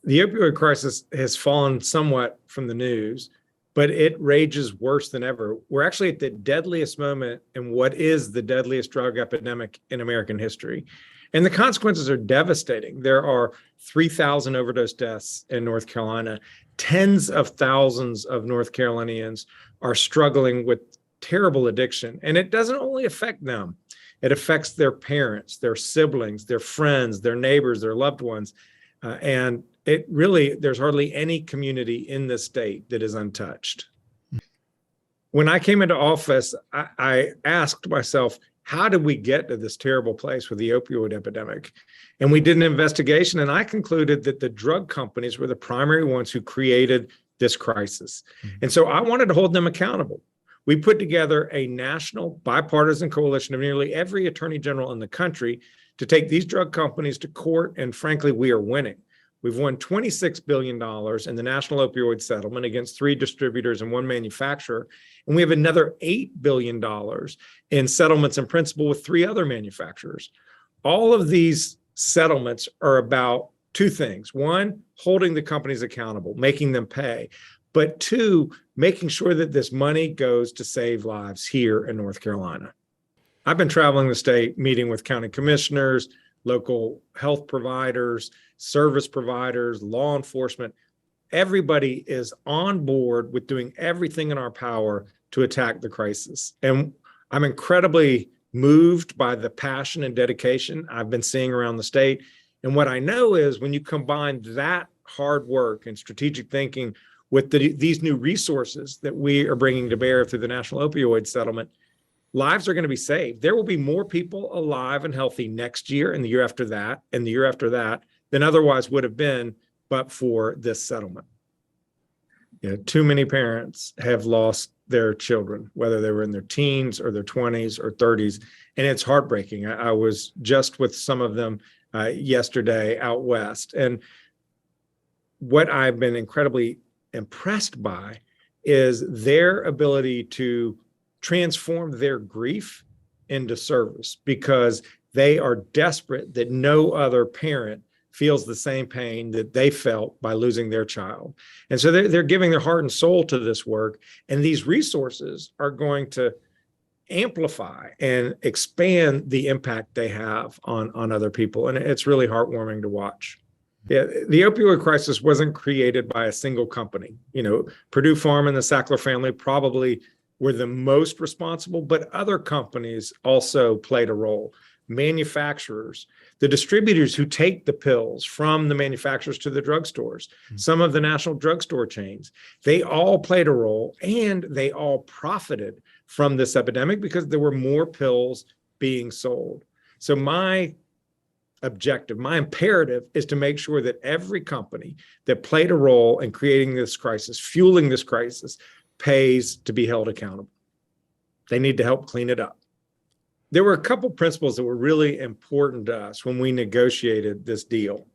The opioid crisis has fallen somewhat from the news, but it rages worse than ever. We're actually at the deadliest moment in what is the deadliest drug epidemic in American history. And the consequences are devastating. There are 3,000 overdose deaths in North Carolina. Tens of thousands of North Carolinians are struggling with terrible addiction. And it doesn't only affect them. It affects their parents, their siblings, their friends, their neighbors, their loved ones. And it really, there's hardly any community in the state that is untouched. When I came into office, I asked myself, how did we get to this terrible place with the opioid epidemic? And we did an investigation, and I concluded that the drug companies were the primary ones who created this crisis. And so I wanted to hold them accountable. We put together a national bipartisan coalition of nearly every attorney general in the country to take these drug companies to court, and frankly, we are winning. We've won $26 billion in the national opioid settlement against 3 distributors and 1 manufacturer. And we have another $8 billion in settlements in principle with 3 other manufacturers. All of these settlements are about 2 things. 1, holding the companies accountable, making them pay. But 2, making sure that this money goes to save lives here in North Carolina. I've been traveling the state, meeting with county commissioners, local health providers, service providers, law enforcement. Everybody is on board with doing everything in our power to attack the crisis. And I'm incredibly moved by the passion and dedication I've been seeing around the state. And what I know is when you combine that hard work and strategic thinking with these new resources that we are bringing to bear through the national opioid settlement, lives are going to be saved. There will be more people alive and healthy next year and the year after that and the year after that than otherwise would have been but for this settlement. Too many parents have lost their children, whether they were in their teens or their 20s or 30s, and it's heartbreaking. I was just with some of them yesterday out west, and what I've been incredibly impressed by is their ability to transform their grief into service, because they are desperate that no other parent feels the same pain that they felt by losing their child. And so they're giving their heart and soul to this work. And these resources are going to amplify and expand the impact they have on other people. And it's really heartwarming to watch. Yeah, the opioid crisis wasn't created by a single company. Purdue Pharma and the Sackler family probably were the most responsible, but other companies also played a role. Manufacturers, the distributors who take the pills from the manufacturers to the drugstores, some of the national drugstore chains, they all played a role, and they all profited from this epidemic because there were more pills being sold. So my objective, my imperative is to make sure that every company that played a role in creating this crisis, fueling this crisis, pays to be held accountable. They need to help clean it up. There were a couple principles that were really important to us when we negotiated this deal.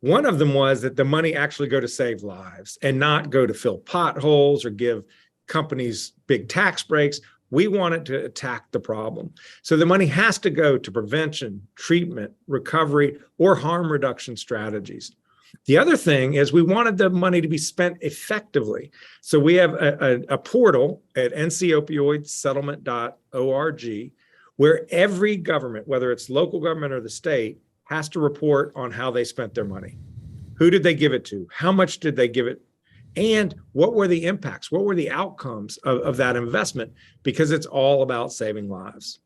One of them was that the money actually go to save lives and not go to fill potholes or give companies big tax breaks. We wanted to attack the problem. So the money has to go to prevention, treatment, recovery, or harm reduction strategies. The other thing is we wanted the money to be spent effectively. So we have a portal at ncopioidsettlement.org where every government, whether it's local government or the state, has to report on how they spent their money. Who did they give it to? How much did they give it? And what were the impacts? What were the outcomes of that investment? Because it's all about saving lives.